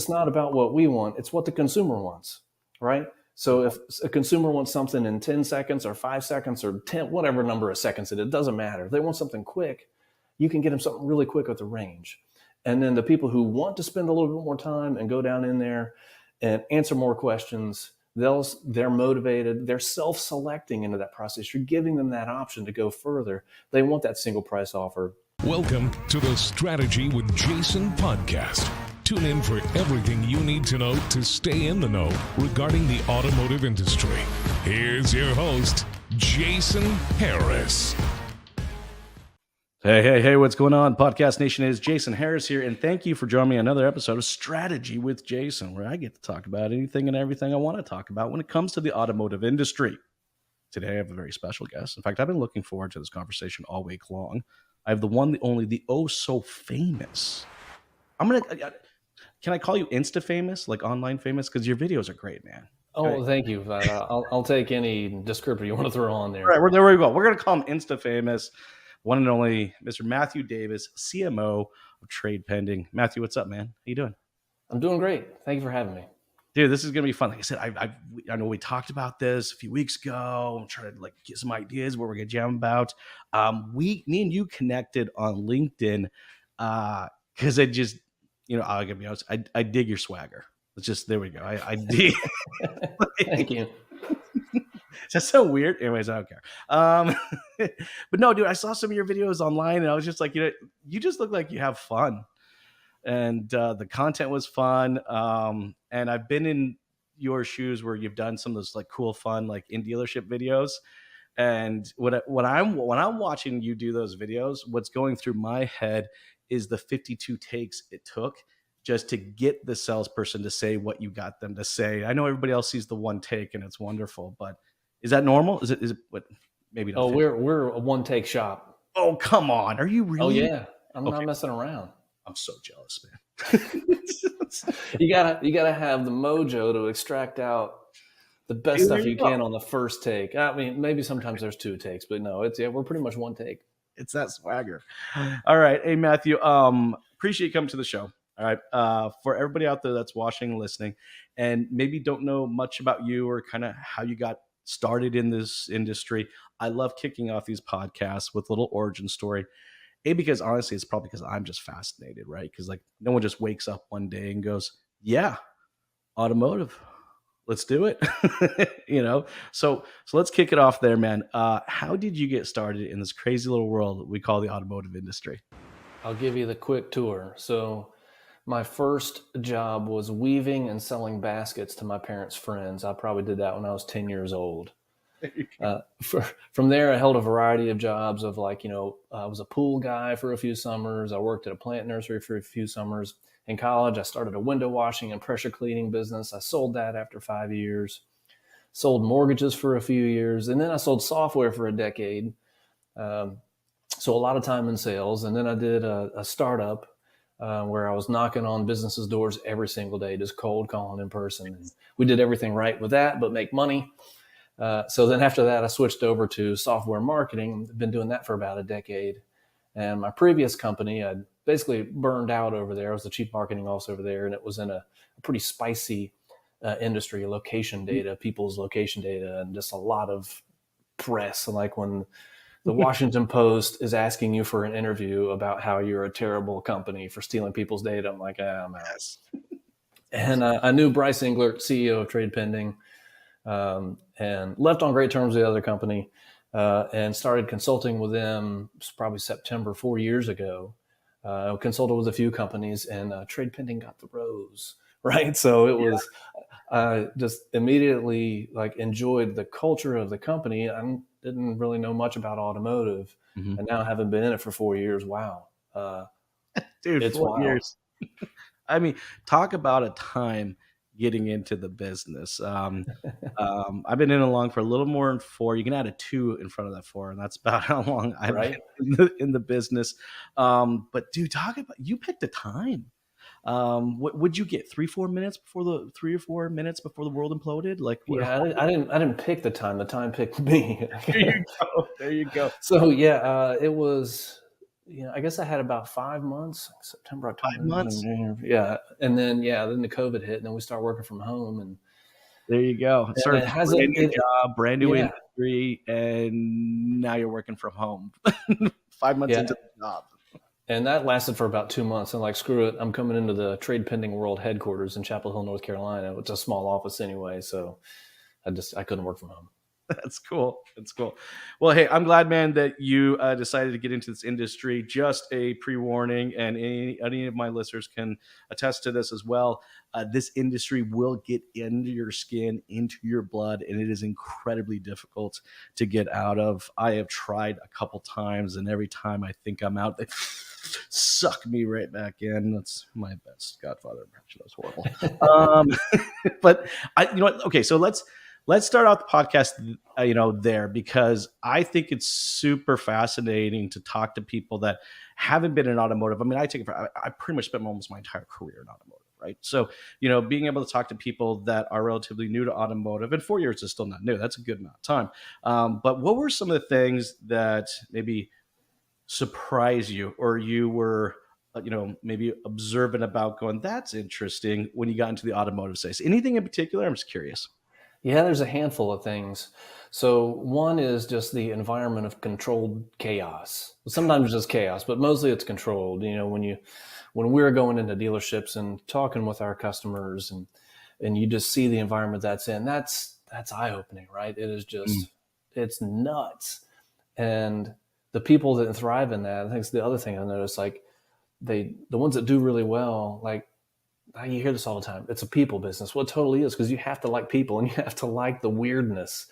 it's not about what we want, it's what the consumer wants, right? So if a consumer wants something in 10 seconds or 5 seconds or 10, whatever number of seconds it doesn't matter. If they want something quick, you can get them something really quick with the range. And then the people who want to spend a little bit more time and go down in there and answer more questions, they're motivated. They're self-selecting into that process. You're giving them that option to go further. They want that single price offer. Welcome to the Strategy with Jason podcast. Tune in for everything you need to know to stay in the know regarding the automotive industry. Here's your host, Jason Harris. Hey, what's going on? Podcast Nation, is Jason Harris here, and thank you for joining me on another episode of Strategy with Jason, where I get to talk about anything and everything I want to talk about when it comes to the automotive industry. Today, I have a very special guest. In fact, I've been looking forward to this conversation all week long. I have the one, the only, the oh so famous. Can I call you Insta famous, like online famous? Because your videos are great, man. Oh, thank you. I'll take any descriptor you want to throw on there. All right, there we go. We're going to call him Insta famous. One and only Mr. Matthew Davis, CMO of Trade Pending. Matthew, what's up, man? How you doing? I'm doing great. Thank you for having me. Dude, this is going to be fun. Like I said, I know we talked about this a few weeks ago. I'm trying to get some ideas what we're going to jam about. Me and you connected on LinkedIn because I just, I'll be honest, I dig your swagger. It's just, there we go. I dig. Thank you. That's so weird. Anyways, I don't care. But no, dude, I saw some of your videos online and I was just like, you just look like you have fun. And the content was fun. And I've been in your shoes where you've done some of those cool, fun, in dealership videos. And when I'm watching you do those videos, what's going through my head is the 52 takes it took just to get the salesperson to say what you got them to say. I know everybody else sees the one take and it's wonderful, but is that normal? Is it what? Maybe not. Oh, we're a one take shop. Oh, come on. Are you really? Oh yeah. I'm not messing around. I'm so jealous, man. You gotta have the mojo to extract out the best stuff you can on the first take. I mean, maybe sometimes there's two takes, but no, we're pretty much one take. It's that swagger. All right. Hey, Matthew, appreciate you coming to the show. All right. For everybody out there that's watching and listening and maybe don't know much about you or kind of how you got started in this industry, I love kicking off these podcasts with a little origin story. Because honestly, it's probably because I'm just fascinated, right? Because no one just wakes up one day and goes, yeah, automotive, let's do it. So let's kick it off there, man. How did you get started in this crazy little world that we call the automotive industry? I'll give you the quick tour. So my first job was weaving and selling baskets to my parents' friends. I probably did that when I was 10 years old. From there, I held a variety of jobs of I was a pool guy for a few summers. I worked at a plant nursery for a few summers. In college, I started a window washing and pressure cleaning business. I sold that after 5 years, sold mortgages for a few years, and then I sold software for a decade. So a lot of time in sales. And then I did a startup where I was knocking on businesses' doors every single day, just cold calling in person. And we did everything right with that, but make money. So then after that, I switched over to software marketing. I've been doing that for about a decade. And my previous company, I basically burned out over there. I was the chief marketing officer over there, and it was in a pretty spicy industry, location data, people's location data, and just a lot of press. Like when the Washington Post is asking you for an interview about how you're a terrible company for stealing people's data, I'm like, I'm out. And I knew Bryce Englert, CEO of Trade Pending, and left on great terms with the other company, and started consulting with them probably September 4 years ago. I consulted with a few companies, and Trade Pending got the rose, right? So it was just immediately enjoyed the culture of the company. I didn't really know much about automotive, and now having been in it for 4 years, wow. Dude, it's 4 wild. years. I mean, talk about a time getting into the business. I've been in along for a little more than 4. You can add a 2 in front of that 4, and that's about how long I've been in the business. But dude, talk about, you picked a time. Would you get 3 or 4 minutes before the world imploded? I didn't pick the time. The time picked me. There you go. So it was I guess I had about 5 months, September, October, 5 months. January. Yeah. And then the COVID hit and then we started working from home There you go. It and started it a brand hasn't, new job, brand new yeah. industry, and now you're working from home. 5 months Yeah. into the job. And that lasted for about 2 months. And like, screw it, I'm coming into the Trade Pending World headquarters in Chapel Hill, North Carolina. It's a small office anyway. So I couldn't work from home. That's cool. That's cool. Well, hey, I'm glad, man, that you decided to get into this industry. Just a pre-warning, and any of my listeners can attest to this as well. This industry will get into your skin, into your blood, and it is incredibly difficult to get out of. I have tried a couple times, and every time I think I'm out, they suck me right back in. That's my best Godfather impression. That was horrible. But you know what? Okay, so let's start out the podcast, there, because I think it's super fascinating to talk to people that haven't been in automotive. I mean, I pretty much spent almost my entire career in automotive, right? So, being able to talk to people that are relatively new to automotive, and 4 years is still not new. That's a good amount of time. But what were some of the things that maybe surprised you, or you were, maybe observant about, going, that's interesting, when you got into the automotive space? Anything in particular? I'm just curious. Yeah, there's a handful of things. So one is just the environment of controlled chaos. Sometimes just chaos, but mostly it's controlled. When we're going into dealerships and talking with our customers, and you just see the environment that's in, that's eye opening, right? It is just it's nuts. And the people that thrive in that, I think it's the other thing I noticed, like the ones that do really well, like, you hear this all the time. It's a people business. Well, it totally is, because you have to like people and you have to like the weirdness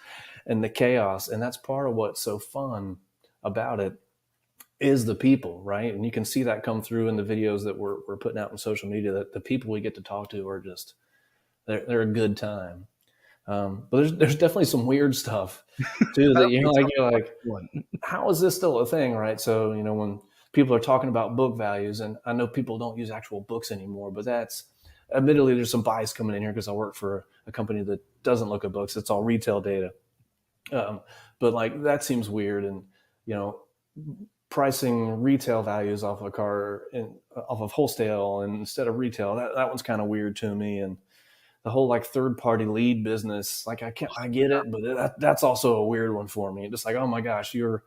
and the chaos. And that's part of what's so fun about it, is the people, right? And you can see that come through in the videos that we're putting out on social media, that the people we get to talk to are just, they're a good time. But there's definitely some weird stuff too that you're like, how is this still a thing, right? So, when people are talking about book values, and I know people don't use actual books anymore, but that's, admittedly, there's some bias coming in here because I work for a company that doesn't look at books. It's all retail data. But like, that seems weird. And, pricing retail values off a car off of wholesale and instead of retail, that one's kind of weird to me. And the whole like third party lead business, like, I get it, but that's also a weird one for me. Just like, oh my gosh, you're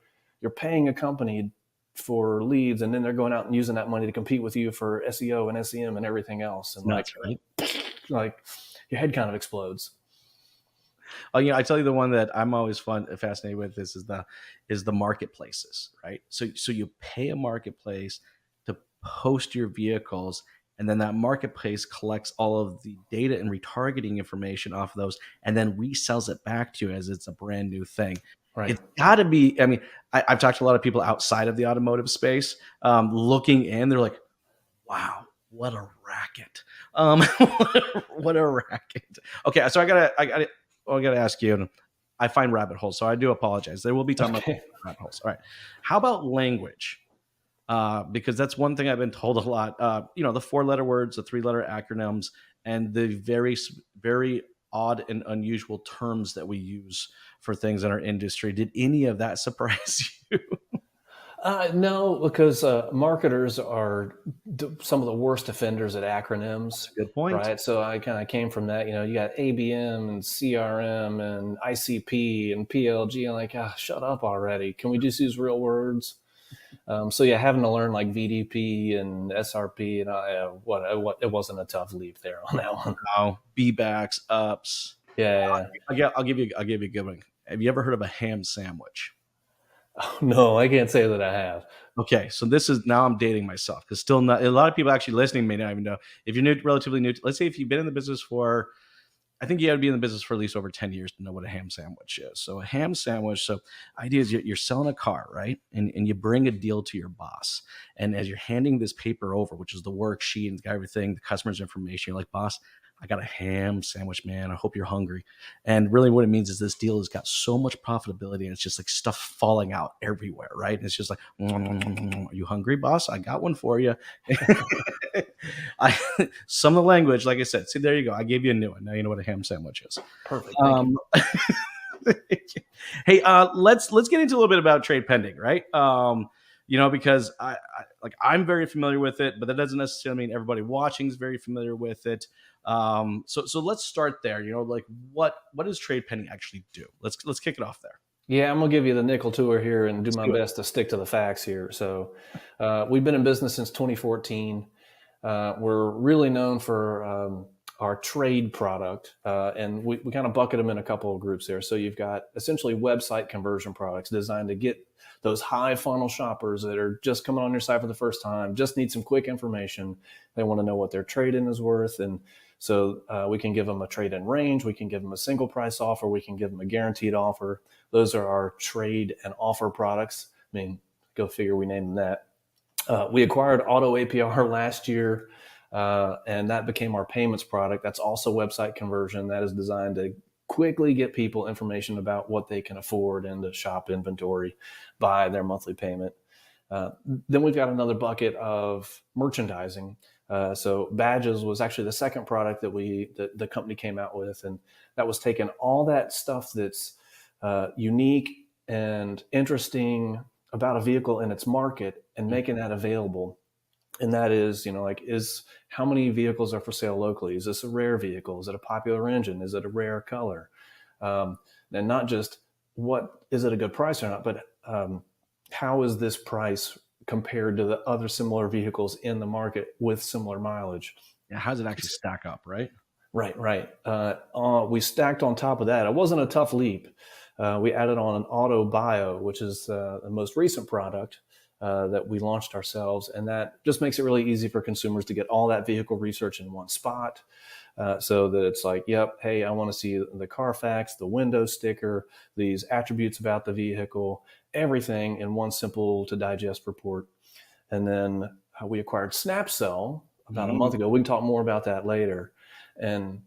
paying a company for leads, and then they're going out and using that money to compete with you for SEO and SEM and everything else. And That's right. Like, your head kind of explodes. Oh, I tell you, the one that I'm always fascinated with is the marketplaces, right? So you pay a marketplace to post your vehicles, and then that marketplace collects all of the data and retargeting information off of those, and then resells it back to you as it's a brand new thing. Right. It's got to be. I mean, I've talked to a lot of people outside of the automotive space, looking in. They're like, "Wow, what a racket! What a racket!" Okay, so I gotta ask you. And I find rabbit holes, so I do apologize. There will be time about rabbit holes. All right, how about language? Because that's one thing I've been told a lot. The 4-letter words, the 3-letter acronyms, and the very, very odd and unusual terms that we use for things in our industry. Did any of that surprise you? No, because marketers are some of the worst offenders at acronyms. Good point. Right. So I kind of came from that. You got ABM and CRM and ICP and PLG. I'm like, shut up already. Can we just use real words? So yeah, having to learn like VDP and SRP, and it wasn't a tough leap there on that one. Wow. B-backs, ups. Yeah. I'll give you a good one. Have you ever heard of a ham sandwich? Oh, no, I can't say that I have. Okay, so now I'm dating myself, because still not a lot of people actually listening may not even know. If you're relatively new, let's say if you've been in the business for, I think you have to be in the business for at least over 10 years to know what a ham sandwich is. So a ham sandwich, so idea is you're selling a car, right? And you bring a deal to your boss. And as you're handing this paper over, which is the worksheet and everything, the customer's information, you're like, boss, I got a ham sandwich, man. I hope you're hungry. And really what it means is this deal has got so much profitability, and it's just like stuff falling out everywhere, right? And it's just like, are you hungry, boss? I got one for you. Some of the language, like I said, see, there you go. I gave you a new one. Now you know what a ham sandwich is. Perfect. Hey, let's get into a little bit about trade pending, right? because I'm very familiar with it, but that doesn't necessarily mean everybody watching is very familiar with it. So let's start there. Like what does trade penny actually do? Let's kick it off there. Yeah, I'm gonna give you the nickel tour here and do Let's my do it. best to stick to the facts here. So, we've been in business since 2014. We're really known for our trade product, and we kind of bucket them in a couple of groups there. So you've got essentially website conversion products designed to get those high funnel shoppers that are just coming on your site for the first time, just need some quick information. They want to know what their trade-in is worth, and so we can give them a trade-in range, we can give them a single price offer, we can give them a guaranteed offer. Those are our trade and offer products. I mean, go figure, we named them that. We acquired Auto APR last year, and that became our payments product. That's also website conversion. That is designed to quickly get people information about what they can afford and to shop inventory by their monthly payment. Then we've got another bucket of merchandising. So badges was actually the second product that the company came out with, and that was taking all that stuff that's unique and interesting about a vehicle in its market and making that available. And that is, is how many vehicles are for sale locally? Is this a rare vehicle? Is it a popular engine? Is it a rare color? And not just is it a good price or not, but how is this price compared to the other similar vehicles in the market with similar mileage? Yeah, how does it actually stack up, right? Right. We stacked on top of that. It wasn't a tough leap. We added on an auto bio, which is the most recent product that we launched ourselves. And that just makes it really easy for consumers to get all that vehicle research in one spot. So that it's like, yep, hey, I want to see the Carfax, the window sticker, these attributes about the vehicle, everything in one simple to digest report. And then we acquired SnapCell about a month ago. We can talk more about that later. And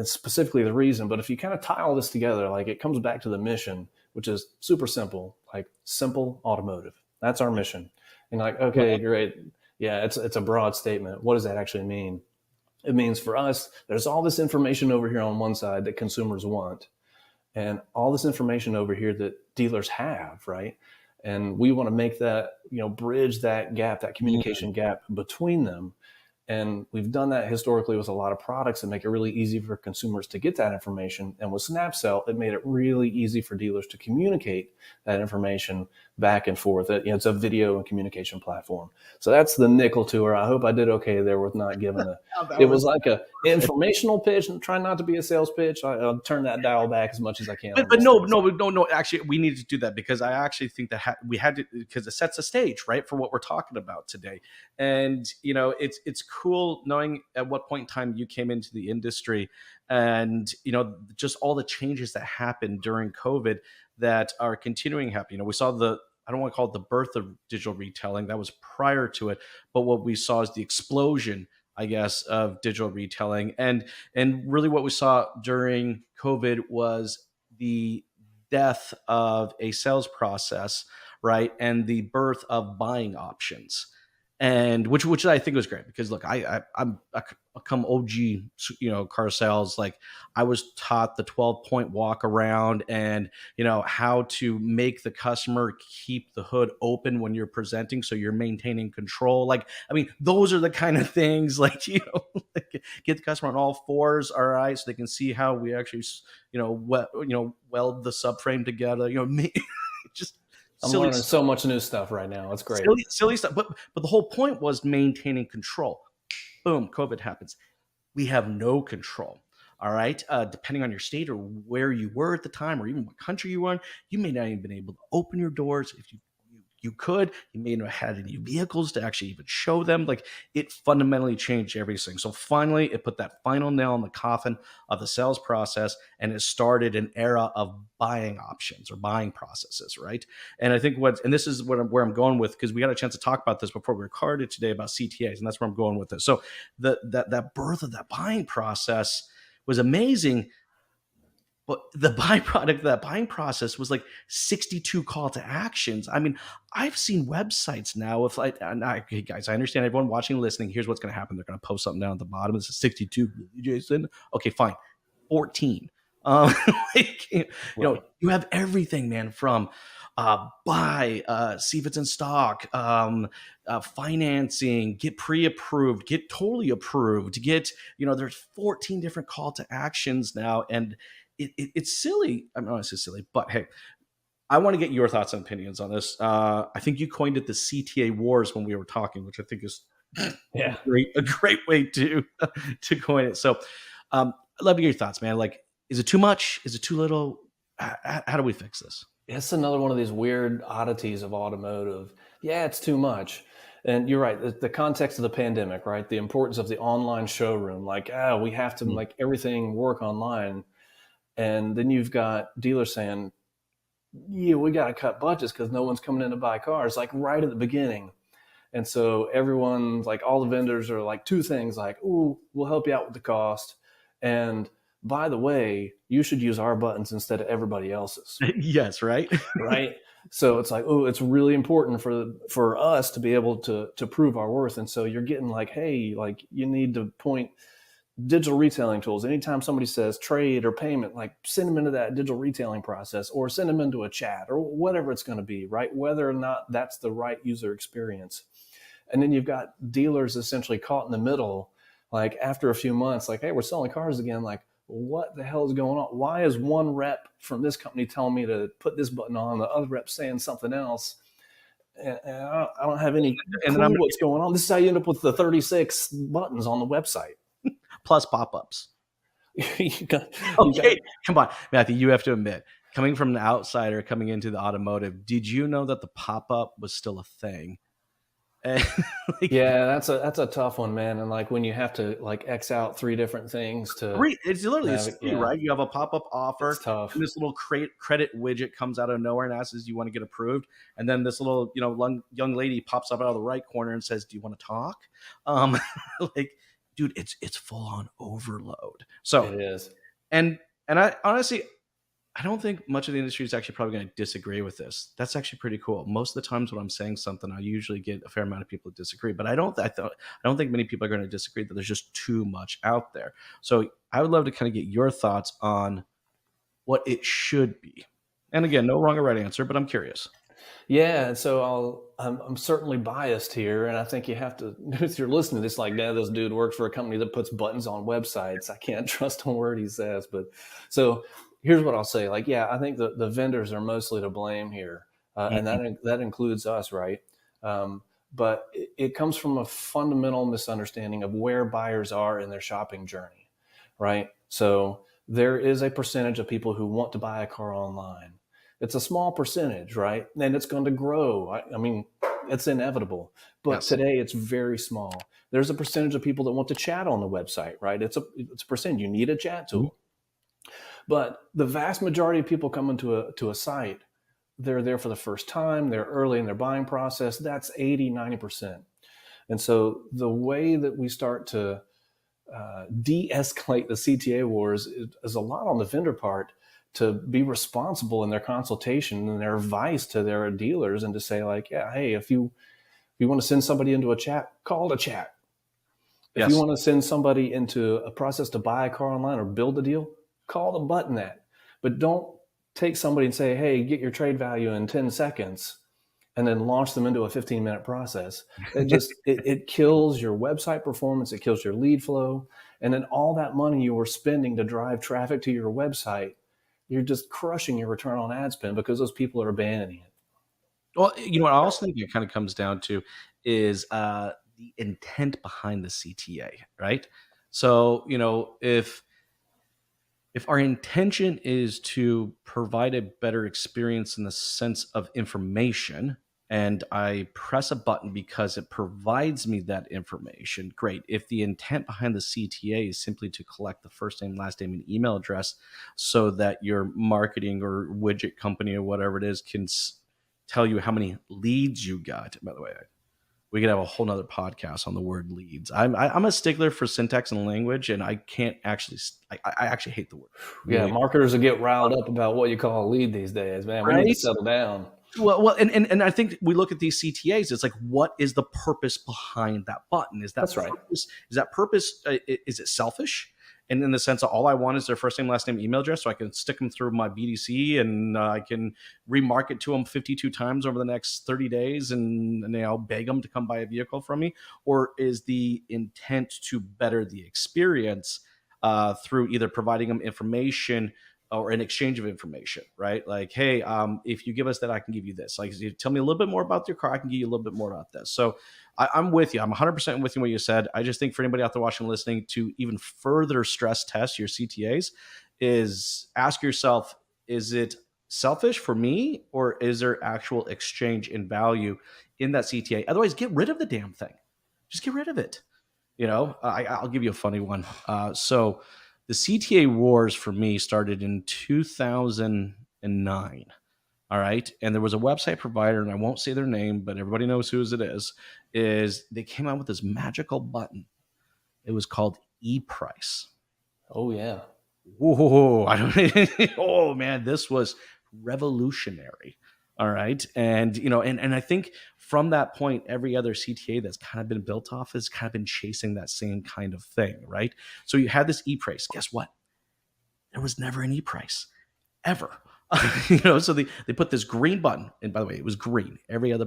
specifically the reason, but if you kind of tie all this together, like it comes back to the mission, which is super simple, like simple automotive. That's our mission. And like, okay, great. Yeah, it's a broad statement. What does that actually mean? It means for us, there's all this information over here on one side that consumers want, and all this information over here that dealers have, right? And we want to make that, bridge that gap, that communication gap between them. And we've done that historically with a lot of products and make it really easy for consumers to get that information. And with SnapCell, it made it really easy for dealers to communicate that information back and forth. It's a video and communication platform. So that's the nickel tour. I hope I did okay there with not giving it was like a informational pitch, and trying not to be a sales pitch. I'll turn that dial back as much as I can. But no. Actually, we needed to do that because I actually think that we had to, because it sets a stage, right, for what we're talking about today. And it's cool knowing at what point in time you came into the industry, and just all the changes that happened during COVID that are continuing to happen. We saw I don't want to call it the birth of digital retailing. That was prior to it. But what we saw is the explosion, I guess, of digital retailing. And really what we saw during COVID was the death of a sales process, right? And the birth of buying options. And which I think was great, because look, I'm come OG, car sales. Like, I was taught the 12-point walk around, and how to make the customer keep the hood open when you're presenting, so you're maintaining control. Like, I mean, those are the kind of things, like, like, get the customer on all fours, all right, so they can see how we actually weld the subframe together. Just I'm learning so much new stuff right now. It's great. Silly stuff. But the whole point was maintaining control. Boom, COVID happens. We have no control. All right. Depending on your state or where you were at the time, or even what country you were in, you may not even been able to open your doors. If you could, you may not have had any vehicles to actually even show them. Like, it fundamentally changed everything. So finally, it put that final nail in the coffin of the sales process, and it started an era of buying options or buying processes, right? And I think this is where I'm going with, because we got a chance to talk about this before we recorded today about CTAs, and that's where I'm going with this. So that birth of that buying process was amazing. But the byproduct of that buying process was like 62 call to actions. I mean, I've seen websites now with hey guys, I understand everyone watching and listening. Here's what's going to happen. They're going to post something down at the bottom. This is 62, Jason. Okay, fine. 14. You have everything, man, from buy, see if it's in stock, financing, get pre-approved, get totally approved, get, there's 14 different call to actions now. And it's silly. I'm not saying silly, but hey, I want to get your thoughts and opinions on this. I think you coined it the CTA wars when we were talking, which I think is Yeah. a great way to coin it. So I'd love to get your thoughts, man. Like, is it too much? Is it too little? How do we fix this? It's another one of these weird oddities of automotive. Yeah, it's too much. And you're right. The context of the pandemic, right? The importance of the online showroom, like, we have to make everything work online. And then you've got dealers saying, yeah, we got to cut budgets because no one's coming in to buy cars, like right at the beginning. And so everyone's like, all the vendors are like two things like, ooh, we'll help you out with the cost. And by the way, you should use our buttons instead of everybody else's. Yes, right. Right. So it's like, oh, it's really important for us to be able to prove our worth. And so you're getting like, hey, like you need to point digital retailing tools. Anytime somebody says trade or payment, like send them into that digital retailing process or send them into a chat or whatever it's going to be, right? Whether or not that's the right user experience. And then you've got dealers essentially caught in the middle, like after a few months, like, hey, we're selling cars again. Like, what the hell is going on? Why is one rep from this company telling me to put this button on, the other rep saying something else? And I don't have any clue what's going on. This is how you end up with the 36 buttons on the website. Plus pop-ups. Come on, Matthew, you have to admit, coming from an outsider coming into the automotive, did you know that the pop-up was still a thing? Yeah, that's a tough one, man. And like when you have to like X out 3 different things to it's literally right? You have a pop-up offer, it's tough. And this little credit widget comes out of nowhere and asks you want to get approved, and then this little young lady pops up out of the right corner and says, do you want to talk? Like, dude, it's full on overload. So it is. And I honestly, I don't think much of the industry is actually probably going to disagree with this. That's actually pretty cool. Most of the times when I'm saying something, I usually get a fair amount of people to disagree, but I don't think many people are going to disagree that there's just too much out there. So I would love to kind of get your thoughts on what it should be. And again, no wrong or right answer, but I'm curious. Yeah, and so I'm certainly biased here, and I think you have to. If you're listening to this, like, yeah, this dude works for a company that puts buttons on websites. I can't trust a word he says. But so here's what I'll say. Like, yeah, I think the vendors are mostly to blame here, and that includes us, right? But it comes from a fundamental misunderstanding of where buyers are in their shopping journey, right? So there is a percentage of people who want to buy a car online. It's a small percentage, right? And it's going to grow. I mean, it's inevitable. But Yes. Today it's very small. There's a percentage of people that want to chat on the website, right? It's a percent. You need a chat tool. Mm-hmm. But the vast majority of people coming to a site, they're there for the first time. They're early in their buying process. That's 80, 90%. And so the way that we start to de-escalate the CTA wars is a lot on the vendor part, to be responsible in their consultation and their advice to their dealers, and to say like, yeah, hey, if you want to send somebody into a chat, call it a chat. If you want to send somebody into a process to buy a car online or build a deal, call the button that. But don't take somebody and say, hey, get your trade value in 10 seconds and then launch them into a 15-minute process. It kills your website performance. It kills your lead flow. And then all that money you were spending to drive traffic to your website, you're just crushing your return on ad spend because those people are abandoning it. Well, what I also think it kind of comes down to is the intent behind the CTA, right? So, if our intention is to provide a better experience in the sense of information, and I press a button because it provides me that information, great. If the intent behind the CTA is simply to collect the first name, last name, and email address so that your marketing or widget company or whatever it is can tell you how many leads you got. By the way, we could have a whole nother podcast on the word leads. I'm a stickler for syntax and language, and I can't actually, I actually hate the word. Yeah, marketers will get riled up about what you call a lead these days, man. We need to settle down. Well, and I think we look at these CTAs. It's like, what is the purpose behind that button? Is that That's right? Is that purpose? Is it selfish? And in the sense of all I want is their first name, last name, email address, so I can stick them through my BDC and I can remarket to them 52 times over the next 30 days and beg them to come buy a vehicle from me? Or is the intent to better the experience through either providing them information or an exchange of information, right? Like, hey, if you give us that, I can give you this. Like, you tell me a little bit more about your car, I can give you a little bit more about this. So I'm with you. I'm 100% with you what you said. I just think for anybody out there watching and listening, to even further stress test your CTAs is ask yourself, is it selfish for me, or is there actual exchange in value in that CTA? Otherwise, get rid of the damn thing. Just get rid of it. I'll give you a funny one. So the CTA wars for me started in 2009. All right. And there was a website provider, and I won't say their name, but everybody knows who it is they came out with this magical button. It was called ePrice. Oh, yeah. Whoa, oh man, this was revolutionary. All right. And, and I think from that point, every other CTA that's kind of been built off has kind of been chasing that same kind of thing. Right. So you had this ePrice. Guess what? There was never an ePrice ever. So they put this green button, and by the way, it was green. Every other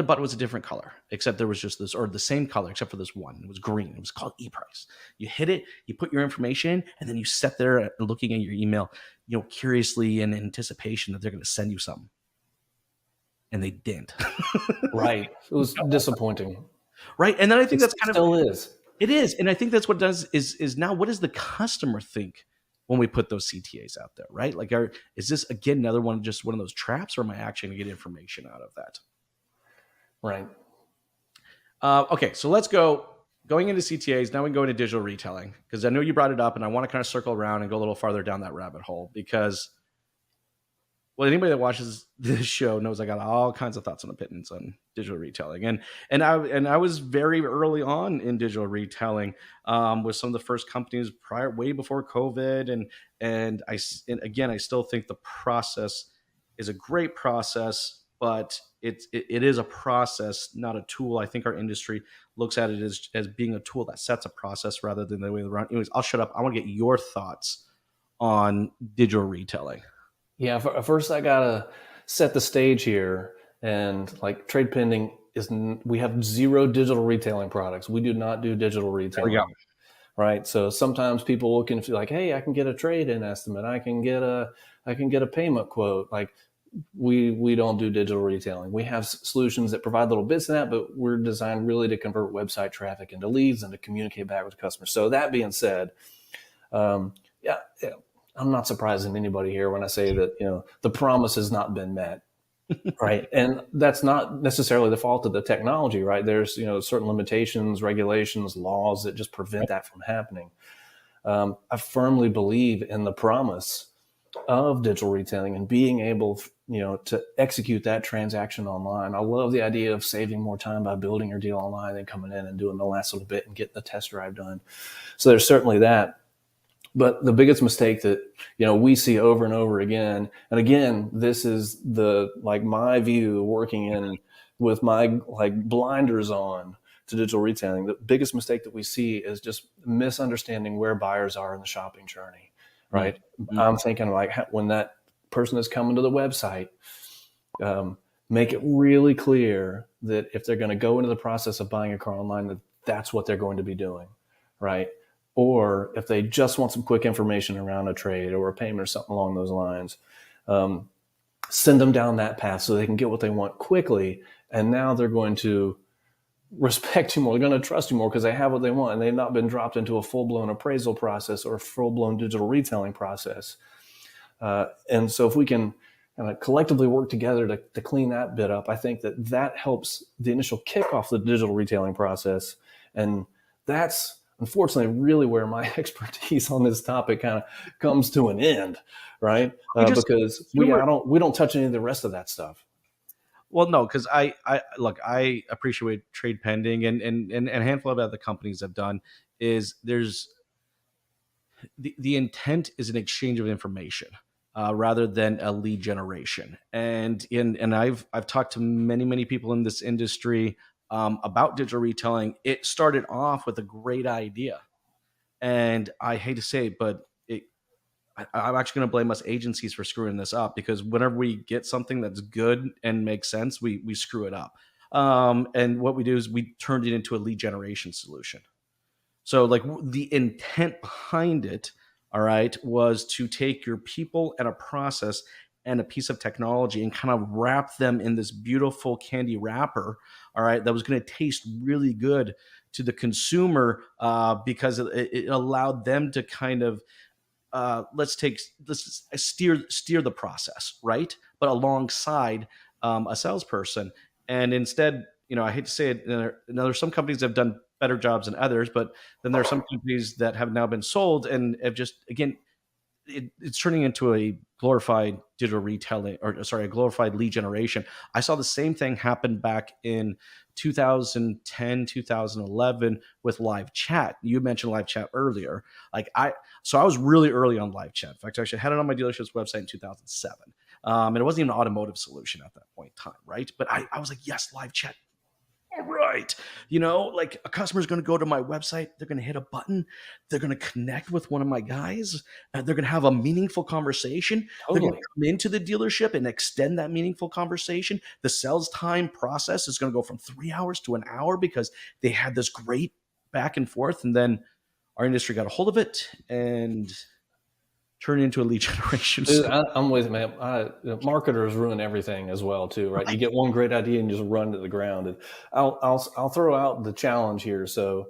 button was a different color, except there was just this, or the same color, except for this one. It was green. It was called ePrice. You hit it, you put your information, and then you sat there looking at your email, curiously in anticipation that they're going to send you something. And they didn't. Right. It was disappointing. Right. And then I think that's kind still is. It is. And I think that's what it does is now, what does the customer think when we put those CTAs out there, right? Like, is this, again, another one, just one of those traps, or am I actually going to get information out of that? Right. Okay, so let's going into CTAs. Now we can go into digital retailing, because I know you brought it up, and I want to kind of circle around and go a little farther down that rabbit hole, because, well, anybody that watches this show knows I got all kinds of thoughts and opinions on digital retailing, and I was very early on in digital retailing with some of the first companies way before COVID, and again, I still think the process is a great process, but it is a process, not a tool. I think our industry looks at it as being a tool that sets a process rather than the way around. Anyways, I'll shut up. I want to get your thoughts on digital retailing. Yeah, first I gotta set the stage here, and like trade pending we have 0 digital retailing products. We do not do digital retailing. There we go. Right. So sometimes people look and feel like, hey, I can get a trade-in estimate. I can get a payment quote. Like we don't do digital retailing. We have solutions that provide little bits of that, but we're designed really to convert website traffic into leads and to communicate back with customers. So that being said, yeah, I'm not surprising anybody here when I say that, the promise has not been met. Right. And that's not necessarily the fault of the technology, right? There's, certain limitations, regulations, laws that just prevent that from happening. I firmly believe in the promise of digital retailing and being able, to execute that transaction online. I love the idea of saving more time by building your deal online than coming in and doing the last little bit and getting the test drive done. So there's certainly that. But the biggest mistake that, we see over and over again, and again, this is my view working in with my blinders on to digital retailing. The biggest mistake that we see is just misunderstanding where buyers are in the shopping journey, right? Mm-hmm. I'm thinking when that person is coming to the website, make it really clear that if they're going to go into the process of buying a car online, that's what they're going to be doing, right? Or if they just want some quick information around a trade or a payment or something along those lines, send them down that path so they can get what they want quickly. And now they're going to respect you more. They're going to trust you more because they have what they want and they've not been dropped into a full-blown appraisal process or a full-blown digital retailing process. And so if we can collectively work together to clean that bit up, I think that helps the initial kickoff of the digital retailing process. And that's unfortunately really where my expertise on this topic kind of comes to an end, right? Because we don't touch any of the rest of that stuff. Well, no, because I appreciate trade pending and a handful of other companies have done is there's the intent is an exchange of information rather than a lead generation. And I've talked to many people in this industry about digital retailing. It started off with a great idea, And I hate to say it, but I'm actually going to blame us agencies for screwing this up, because whenever we get something that's good and makes sense, we screw it up. And what we do is we turned it into a lead generation solution. So, like, the intent behind it, all right, was to take your people and a process and a piece of technology and kind of wrap them in this beautiful candy wrapper, all right, that was going to taste really good to the consumer, because it allowed them to kind of let's steer the process, right? But alongside a salesperson. And instead, I hate to say it, there's some companies that have done better jobs than others, but then there are some companies that have now been sold and have just, again, it's turning into a glorified digital retailing, or sorry, a glorified lead generation. I saw the same thing happen back in 2010, 2011 with live chat. You mentioned live chat earlier. So I was really early on live chat. In fact, I actually had it on my dealership's website in 2007. And it wasn't even an automotive solution at that point in time, right? But I was like, yes, live chat, all right. Like, a customer's going to go to my website, they're going to hit a button, they're going to connect with one of my guys, they're going to have a meaningful conversation. They're going to Totally. come into the dealership and extend that meaningful conversation. The sales time process is going to go from 3 hours to an hour because they had this great back and forth. And then our industry got a hold of it and turned it into a lead generation. Dude, I'm with you, man. Marketers ruin everything as well, too, right? You get one great idea and you just run to the ground. And I'll throw out the challenge here. So,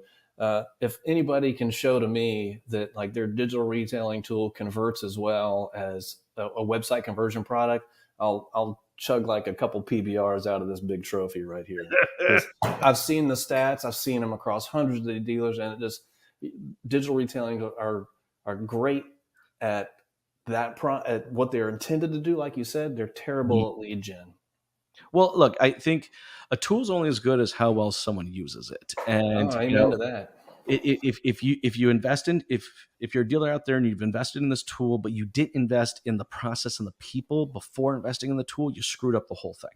if anybody can show to me that, like, their digital retailing tool converts as well as a website conversion product, I'll chug like a couple PBRs out of this big trophy right here. I've seen the stats, I've seen them across hundreds of dealers, and digital retailing are great at at what they're intended to do. Like you said, they're terrible at lead gen. Well, look, I think a tool is only as good as how well someone uses it. And Oh, amen to that. if you're a dealer out there and you've invested in this tool, but you didn't invest in the process and the people before investing in the tool, you screwed up the whole thing.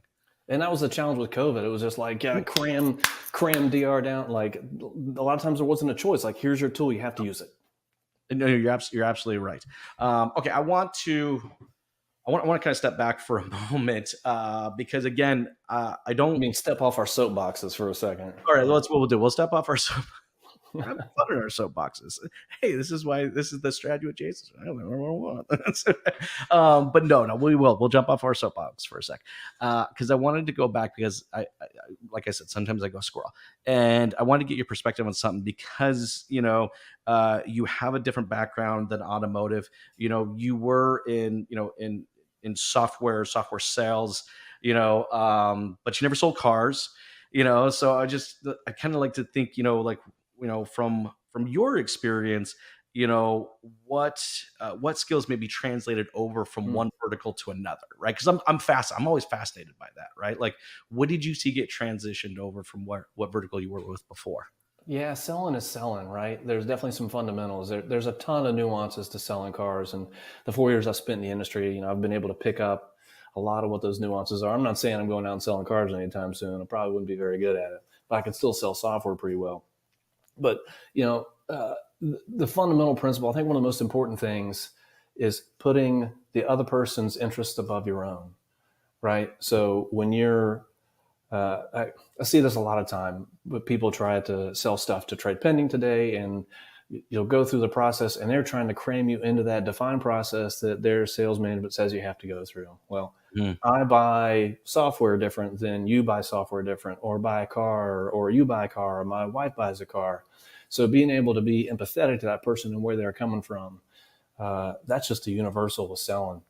And that was the challenge with COVID. It was just like, yeah, cram DR down. Like, a lot of times there wasn't a choice. Like, here's your tool, you have to use it. No, you're absolutely right. Okay, I want to kind of step back for a moment, because, again, I don't. I mean, step off our soapboxes for a second. All right, that's what we'll do. We'll step off our soap. Have fun in our soapboxes. Hey, this is the strategy with Jason. I don't know. But no, we will. We'll jump off our soapbox for a sec, because I wanted to go back, because I, like I said, sometimes I go squirrel, and I wanted to get your perspective on something, because you have a different background than automotive. You were in software sales. But you never sold cars. So I kind of like to think, from your experience, what skills may be translated over from one vertical to another, right? Because I'm always fascinated by that, right? Like, what did you see get transitioned over from what vertical you were with before? Yeah, selling is selling, right? There's definitely some fundamentals. There's a ton of nuances to selling cars, and the 4 years I spent in the industry, I've been able to pick up a lot of what those nuances are. I'm not saying I'm going out and selling cars anytime soon. I probably wouldn't be very good at it, but I could still sell software pretty well. But the fundamental principle, I think one of the most important things is putting the other person's interest above your own, right? So when you're I see this a lot of time, but people try to sell stuff to trade pending today, and you'll go through the process and they're trying to cram you into that defined process that their sales management says you have to go through. Well, I buy software different than you buy software different, or buy a car, or you buy a car, or my wife buys a car. So being able to be empathetic to that person and where they're coming from, that's just a universal with selling.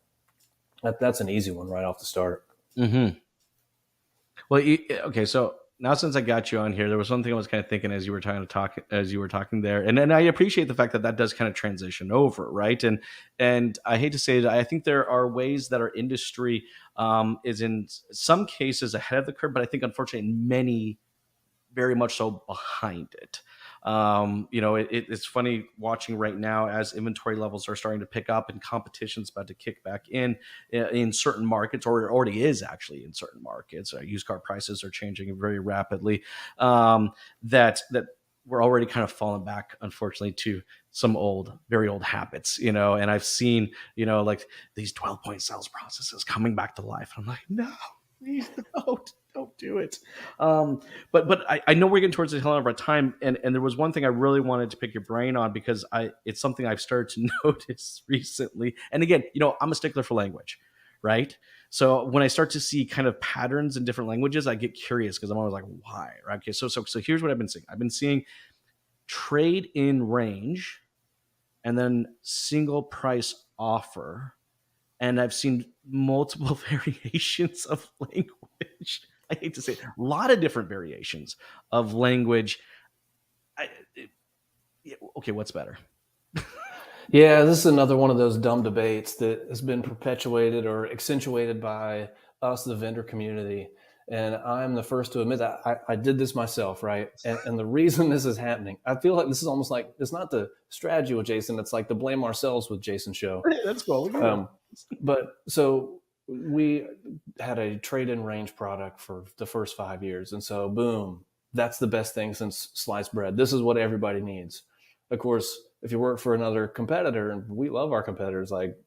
That's an easy one right off the start. Mm-hmm. Well, okay. So now, since I got you on here, there was one thing I was kind of thinking as you were talking there, and I appreciate the fact that does kind of transition over, right? And I hate to say it, I think there are ways that our industry is in some cases ahead of the curve, but I think unfortunately in many very much so behind it. It's funny watching right now as inventory levels are starting to pick up and competition's about to kick back in certain markets, or it already is actually in certain markets. Used car prices are changing very rapidly. That we're already kind of falling back, unfortunately, to some very old habits, and I've seen, like these 12-point sales processes coming back to life. I'm like, no, please don't do it. But I know we're getting towards the tail end of our time, and there was one thing I really wanted to pick your brain on, because it's something I've started to notice recently. And again, I'm a stickler for language, right? So when I start to see kind of patterns in different languages, I get curious, because I'm always like, why? Right? Okay, so here's what I've been seeing. I've been seeing trade in range, and then single price offer. And I've seen multiple variations of language. I hate to say it, a lot of different variations of language. Okay, what's better? Yeah, this is another one of those dumb debates that has been perpetuated or accentuated by us, the vendor community. And I'm the first to admit that I did this myself, right? And the reason this is happening, I feel like this is almost like, it's not the strategy with Jason, it's like the blame ourselves with Jason show. That's cool. But so we had a trade-in range product for the first 5 years. And so, boom, that's the best thing since sliced bread. This is what everybody needs. Of course, if you work for another competitor, and we love our competitors, like,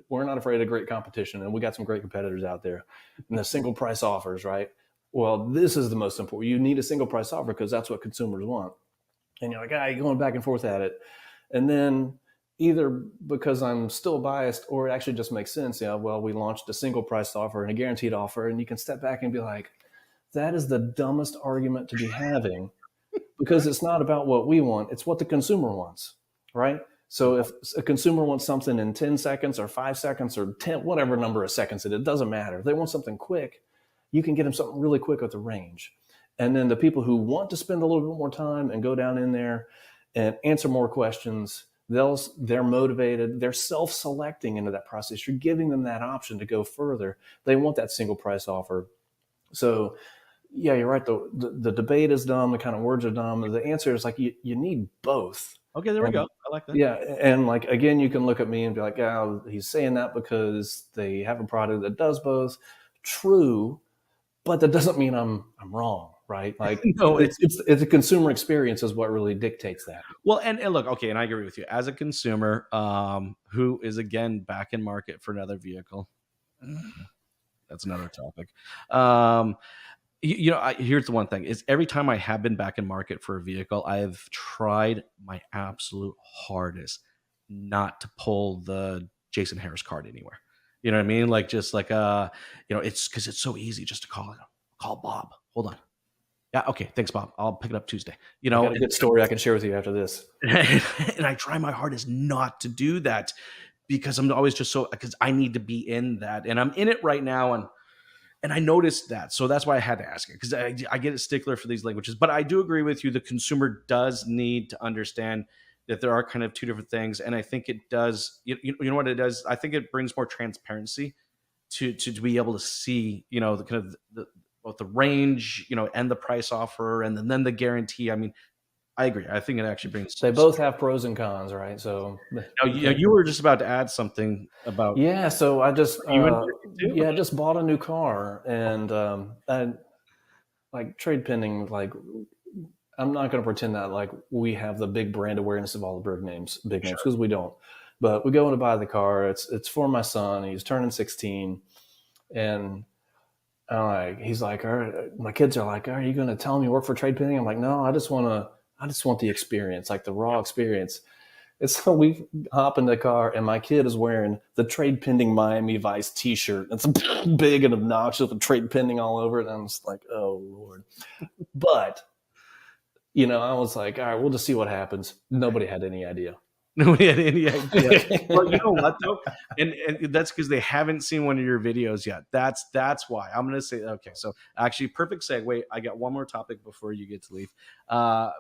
we're not afraid of great competition, and we got some great competitors out there. And the single price offers, right? Well, this is the most important. You need a single price offer because that's what consumers want. And you're like, you're going back and forth at it. And then either because I'm still biased, or it actually just makes sense. Well, we launched a single price offer and a guaranteed offer, and you can step back and be like, that is the dumbest argument to be having, because it's not about what we want. It's what the consumer wants, right? So if a consumer wants something in 10 seconds or 5 seconds or 10, whatever number of seconds it doesn't matter. If they want something quick, you can get them something really quick with the range. And then the people who want to spend a little bit more time and go down in there and answer more questions, they're motivated. They're self-selecting into that process. You're giving them that option to go further. They want that single price offer. So yeah, you're right. The debate is dumb. The kind of words are dumb. The answer is like, you need both. Okay, there we go. I like that. Yeah, and like, again, you can look at me and be like, he's saying that because they have a product that does both. True, but that doesn't mean I'm wrong, right? Like, no, it's a consumer experience is what really dictates that. Well, and look, okay, and I agree with you. As a consumer, who is again back in market for another vehicle, that's another topic. Here's the one thing is, every time I have been back in market for a vehicle, I've tried my absolute hardest not to pull the Jason Harris card anywhere. You know what I mean? Like, just like, it's because it's so easy just to call Bob. Hold on. Yeah. Okay. Thanks, Bob. I'll pick it up Tuesday. I got a good story I can share with you after this. And I try my hardest not to do that, because I'm always just because I need to be in that, and I'm in it right now. And I noticed that. So that's why I had to ask it, because I get a stickler for these languages. But I do agree with you. The consumer does need to understand that there are kind of two different things. And I think it does, you know what it does? I think it brings more transparency to be able to see, the kind of both the range, and the price offer, and then the guarantee. I mean, I agree. I think it actually brings. They both have pros and cons, right? So you were just about to add something about. Yeah. So I just I just bought a new car, and I like trade pending. Like, I'm not going to pretend that like we have the big brand awareness of all the big names, because we don't. But we go in to buy the car. It's for my son. He's turning 16, and he's like, all right, my kids are like, are you going to tell him you work for trade pending? I'm like, no, I just want the experience, like the raw experience. And so we hop in the car, and my kid is wearing the trade pending Miami Vice t-shirt. It's big and obnoxious with trade pending all over it. And I'm just like, oh Lord. But, I was like, all right, we'll just see what happens. Nobody had any idea. Nobody had any idea. Well, you know what though? And that's because they haven't seen one of your videos yet. That's why. I'm going to say, okay, so actually perfect segue. I got one more topic before you get to leave,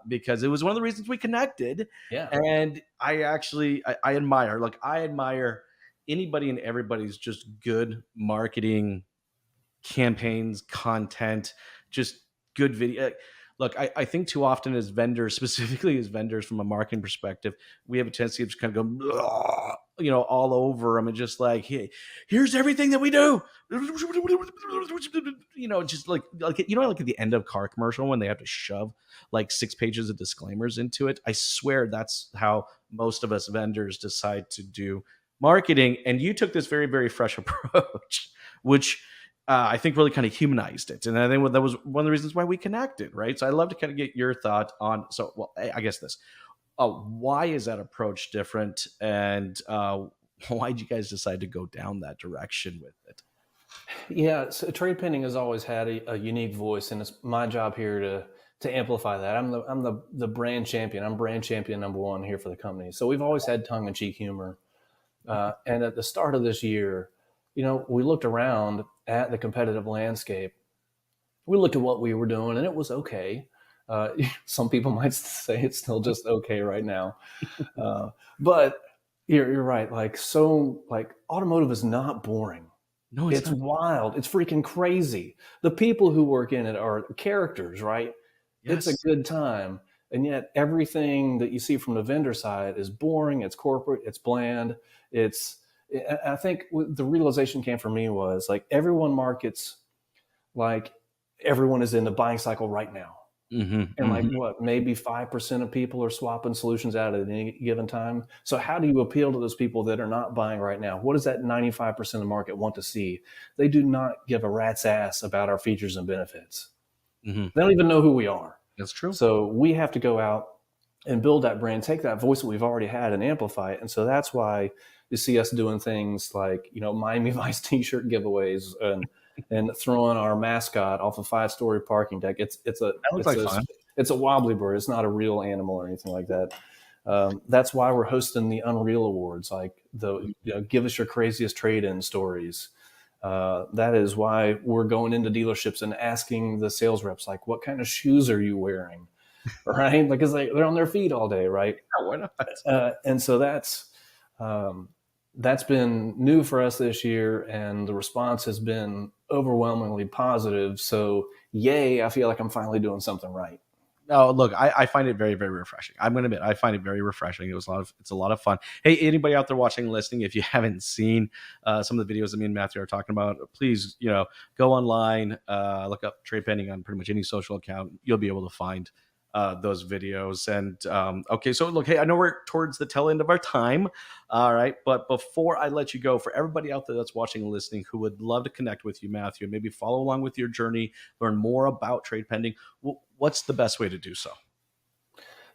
because it was one of the reasons we connected. Yeah. And I admire anybody and everybody's just good marketing campaigns, content, just good video. Look, I think too often as vendors, specifically as vendors from a marketing perspective, we have a tendency of just kind of go, all over them and just like, hey, here's everything that we do. Just like like at the end of car commercial when they have to shove like 6 pages of disclaimers into it. I swear that's how most of us vendors decide to do marketing. And you took this very, very fresh approach, which I think really kind of humanized it. And I think that was one of the reasons why we connected, right? So I'd love to kind of get your thought on, I guess this, why is that approach different? And why did you guys decide to go down that direction with it? Yeah, so trade pending has always had a unique voice, and it's my job here to amplify that. I'm the brand champion. I'm brand champion #1 here for the company. So we've always had tongue in cheek humor. And at the start of this year, we looked around at the competitive landscape. We looked at what we were doing, and it was okay. Some people might say it's still just okay right now, but you're right. Like automotive is not boring. No, It's not. wild. It's freaking crazy. The people who work in it are characters, right? It's a Yes. good time. And yet everything that you see from the vendor side is boring. It's corporate. It's bland. I think the realization came for me was like everyone markets like everyone is in the buying cycle right now. And like maybe 5% of people are swapping solutions out at any given time. So how do you appeal to those people that are not buying right now? What does that 95% of the market want to see? They do not give a rat's ass about our features and benefits. They don't even know who we are. That's true. So we have to go out and build that brand, take that voice that we've already had and amplify it. And so that's why you see us doing things like, Miami Vice t-shirt giveaways and throwing our mascot off a 5-story parking deck. It's a wobbly bird. It's not a real animal or anything like that. That's why we're hosting the Unreal Awards, like give us your craziest trade-in stories. That is why we're going into dealerships and asking the sales reps, like, what kind of shoes are you wearing? Right? Because they're on their feet all day, right? Yeah, why not? And so that's been new for us this year, and the response has been overwhelmingly positive. So yay, I feel like I'm finally doing something right. No, look, I find it very, very refreshing. I'm going to admit, I find it very refreshing. It's a lot of fun. Hey, anybody out there watching and listening, if you haven't seen some of the videos that me and Matthew are talking about, please, go online, look up Trade Pending on pretty much any social account. You'll be able to find those videos. And okay, so look, hey, I know we're towards the tail end of our time. All right, but before I let you go, for everybody out there that's watching and listening who would love to connect with you, Matthew, and maybe follow along with your journey, learn more about Trade Pending, what's the best way to do so?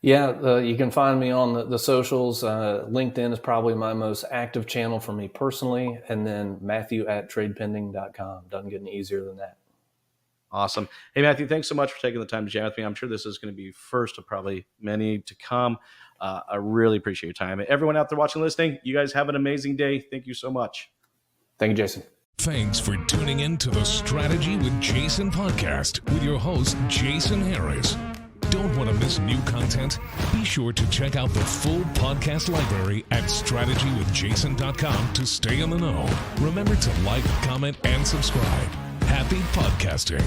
Yeah, you can find me on the socials. LinkedIn is probably my most active channel for me personally, and then Matthew@tradepending.com. Doesn't get any easier than that. Awesome. Hey, Matthew, thanks so much for taking the time to chat with me. I'm sure this is going to be first of probably many to come. I really appreciate your time. Everyone out there watching and listening, you guys have an amazing day. Thank you so much. Thank you, Jason. Thanks for tuning in to the Strategy with Jason podcast with your host, Jason Harris. Don't want to miss new content? Be sure to check out the full podcast library at strategywithjason.com to stay in the know. Remember to like, comment, and subscribe. Happy podcasting.